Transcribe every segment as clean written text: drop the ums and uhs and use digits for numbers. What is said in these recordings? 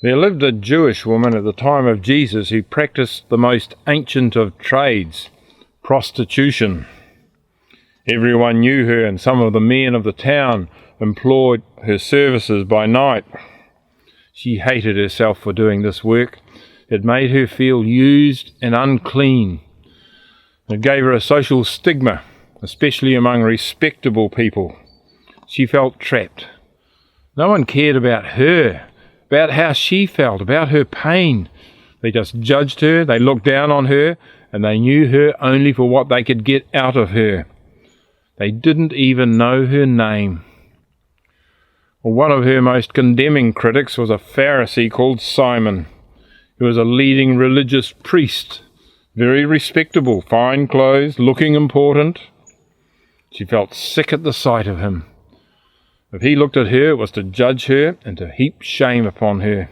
There lived a Jewish woman at the time of Jesus who practiced the most ancient of trades, prostitution. Everyone knew her, and some of the men of the town employed her services by night. She hated herself for doing this work. It made her feel used and unclean. It gave her a social stigma, especially among respectable people. She felt trapped. No one cared about her, about how she felt, about her pain. They just judged her, they looked down on her, and they knew her only for what they could get out of her. They didn't even know her name. Well, one of her most condemning critics was a Pharisee called Simon. He was a leading religious priest, very respectable, fine clothes, looking important. She felt sick at the sight of him. If he looked at her, it was to judge her and to heap shame upon her.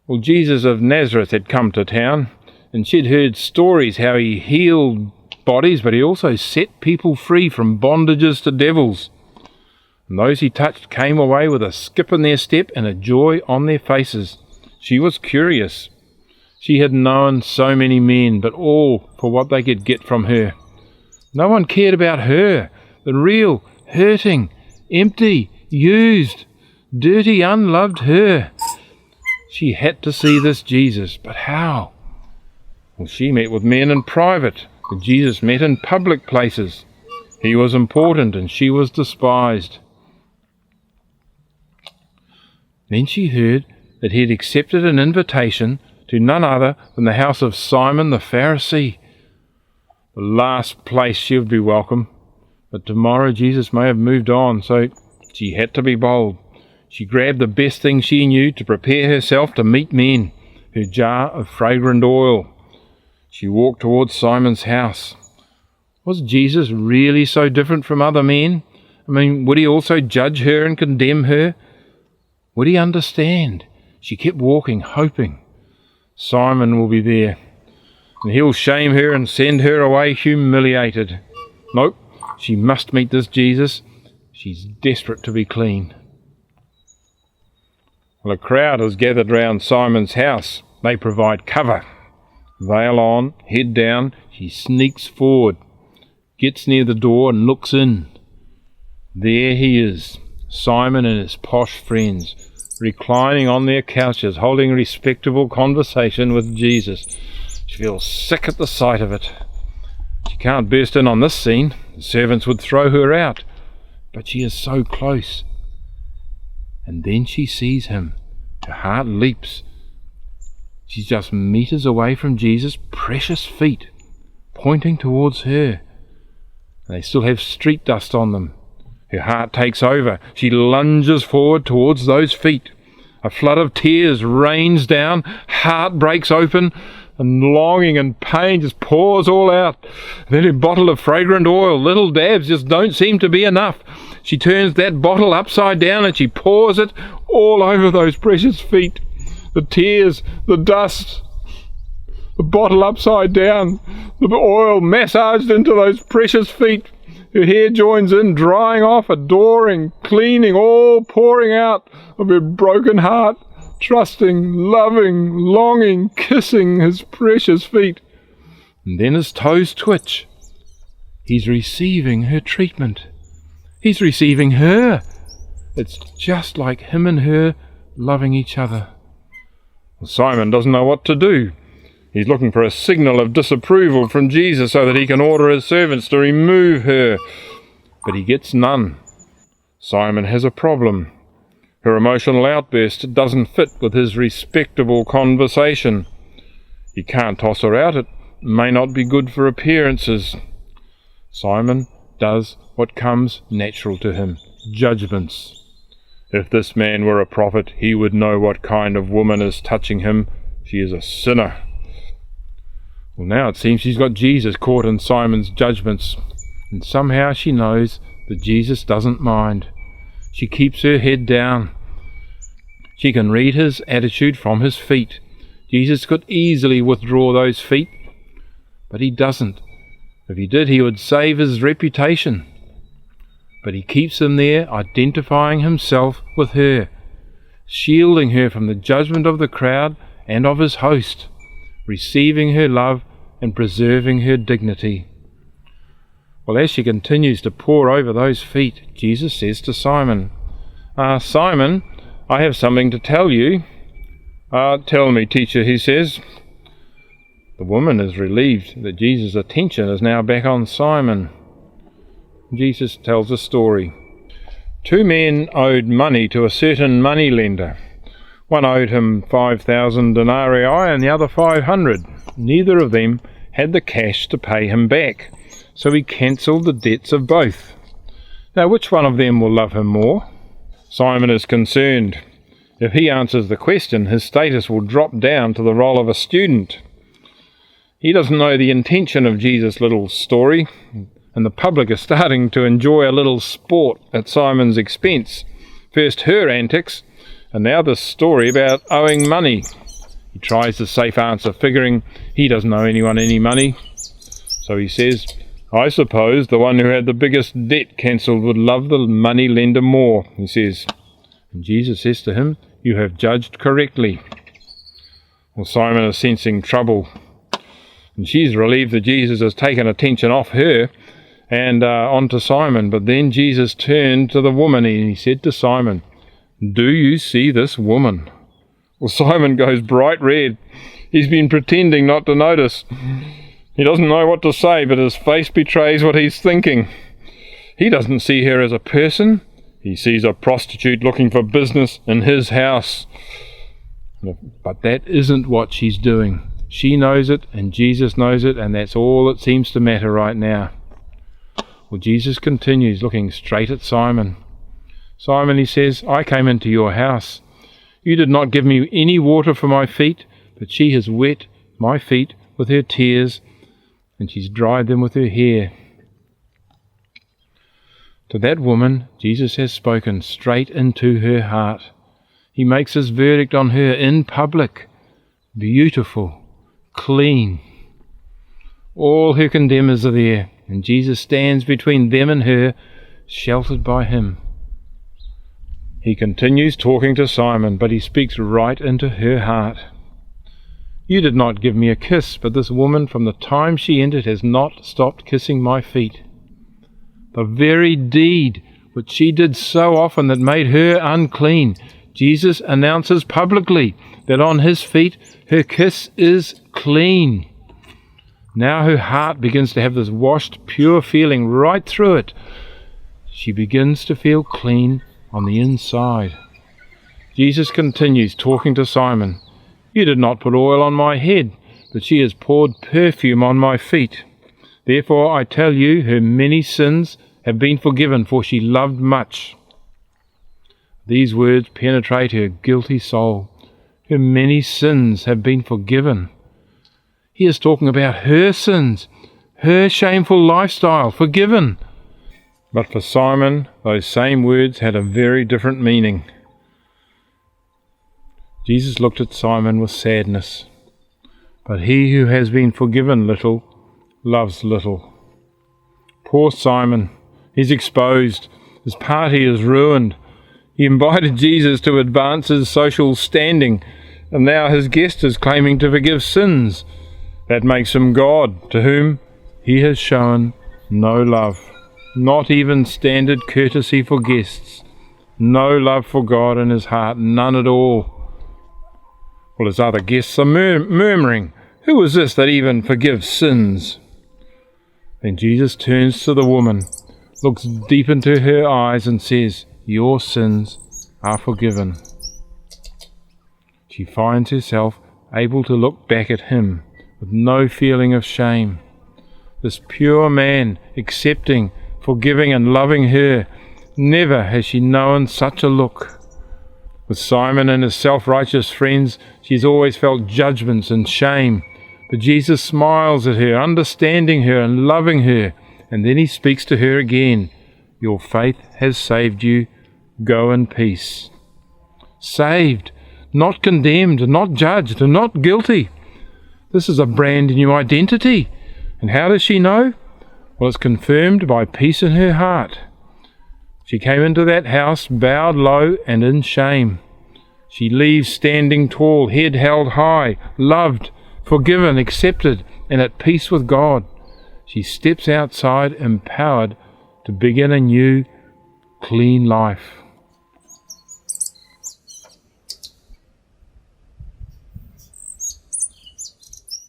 Well, Jesus of Nazareth had come to town, and she'd heard stories how he healed bodies, but he also set people free from bondages to devils. And those he touched came away with a skip in their step and a joy on their faces. She was curious. She had known so many men, but all for what they could get from her. No one cared about her, the real, hurting, empty, used, dirty, unloved her. She had to see this Jesus, but how? Well, she met with men in private, but Jesus met in public places. He was important and she was despised. Then she heard that he had accepted an invitation to none other than the house of Simon the Pharisee. The last place she would be welcome. But tomorrow Jesus may have moved on, so she had to be bold. She grabbed the best thing she knew to prepare herself to meet men, her jar of fragrant oil. She walked towards Simon's house. Was Jesus really so different from other men? Would he also judge her and condemn her? Would he understand? She kept walking, hoping. Simon will be there, and he'll shame her and send her away humiliated. Nope, she must meet this Jesus. She's desperate to be clean. Well, a crowd has gathered round Simon's house. They provide cover. Veil on, head down, she sneaks forward, gets near the door and looks in. There he is, Simon and his posh friends, reclining on their couches, holding respectable conversation with Jesus. She feels sick at the sight of it. She can't burst in on this scene. The servants would throw her out. But she is so close. And then she sees him. Her heart leaps. She's just meters away from Jesus' precious feet, pointing towards her. They still have street dust on them. Her heart takes over. She lunges forward towards those feet. A flood of tears rains down, heart breaks open, and longing and pain just pours all out. Then her bottle of fragrant oil, little dabs just don't seem to be enough. She turns that bottle upside down and she pours it all over those precious feet. The tears, the dust, the bottle upside down, the oil massaged into those precious feet. Her hair joins in, drying off, adoring, cleaning, all pouring out of her broken heart, trusting, loving, longing, kissing his precious feet. And then his toes twitch. He's receiving her treatment. He's receiving her. It's just like him and her loving each other. Well, Simon doesn't know what to do. He's looking for a signal of disapproval from Jesus so that he can order his servants to remove her. But he gets none. Simon has a problem. Her emotional outburst doesn't fit with his respectable conversation. He can't toss her out. It may not be good for appearances. Simon does what comes natural to him, judgments. If this man were a prophet, he would know what kind of woman is touching him. She is a sinner. Well, now it seems she's got Jesus caught in Simon's judgments, and somehow she knows that Jesus doesn't mind. She keeps her head down. She can read his attitude from his feet. Jesus could easily withdraw those feet, but he doesn't. If he did, he would save his reputation. But he keeps them there, identifying himself with her. shielding her from the judgment of the crowd and of his host, receiving her love and preserving her dignity. Well, as she continues to pore over those feet, Jesus says to Simon, Simon, I have something to tell you. Tell me, teacher, he says. The woman is relieved that Jesus' attention is now back on Simon. Jesus tells a story. 2 men owed money to a certain moneylender. One owed him 5,000 denarii and the other 500. Neither of them had the cash to pay him back, so he cancelled the debts of both. Now, which one of them will love him more? Simon is concerned. If he answers the question, his status will drop down to the role of a student. He doesn't know the intention of Jesus' little story, and the public is starting to enjoy a little sport at Simon's expense. First her antics, and now this story about owing money. He tries the safe answer, figuring he doesn't owe anyone any money. So he says, I suppose the one who had the biggest debt cancelled would love the money lender more, he says. And Jesus says to him, you have judged correctly. Well, Simon is sensing trouble, and she's relieved that Jesus has taken attention off her and on to Simon. But then Jesus turned to the woman and he said to Simon, do you see this woman? Well, Simon goes bright red. He's been pretending not to notice. He doesn't know what to say, but his face betrays what he's thinking. He doesn't see her as a person. He sees a prostitute looking for business in his house. But that isn't what she's doing. She knows it, and Jesus knows it, and that's all that seems to matter right now. Well, Jesus continues, looking straight at Simon. Simon, he says, I came into your house. You did not give me any water for my feet, but she has wet my feet with her tears, and she's dried them with her hair. To that woman, Jesus has spoken straight into her heart. He makes his verdict on her in public. Beautiful, clean. All her condemners are there, and Jesus stands between them and her, sheltered by him. He continues talking to Simon, but he speaks right into her heart. You did not give me a kiss, but this woman from the time she entered has not stopped kissing my feet. The very deed which she did so often that made her unclean, Jesus announces publicly that on his feet her kiss is clean. Now her heart begins to have this washed, pure feeling right through it. She begins to feel clean on the inside. Jesus continues talking to Simon. You did not put oil on my head, but she has poured perfume on my feet. Therefore I tell you, her many sins have been forgiven, for she loved much. These words penetrate her guilty soul. Her many sins have been forgiven. He is talking about her sins, her shameful lifestyle, forgiven. But for Simon, those same words had a very different meaning. Jesus looked at Simon with sadness. But he who has been forgiven little, loves little. Poor Simon, he's exposed. His party is ruined. He invited Jesus to advance his social standing, and now his guest is claiming to forgive sins. That makes him God, to whom he has shown no love. Not even standard courtesy for guests. No love for God in his heart, none at all. Well, his other guests are murmuring, who is this that even forgives sins? Then Jesus turns to the woman, looks deep into her eyes and says, your sins are forgiven. She finds herself able to look back at him with no feeling of shame. This pure man, accepting, forgiving and loving her, never has she known such a look. With Simon and his self-righteous friends, she's always felt judgments and shame. But Jesus smiles at her, understanding her and loving her, and then he speaks to her again. Your faith has saved you. Go in peace. Saved, not condemned, not judged, and not guilty. This is a brand new identity. And how does she know? Well, it's confirmed by peace in her heart. She came into that house bowed low and in shame. She leaves standing tall, head held high, loved, forgiven, accepted, and at peace with God. She steps outside empowered to begin a new, clean life.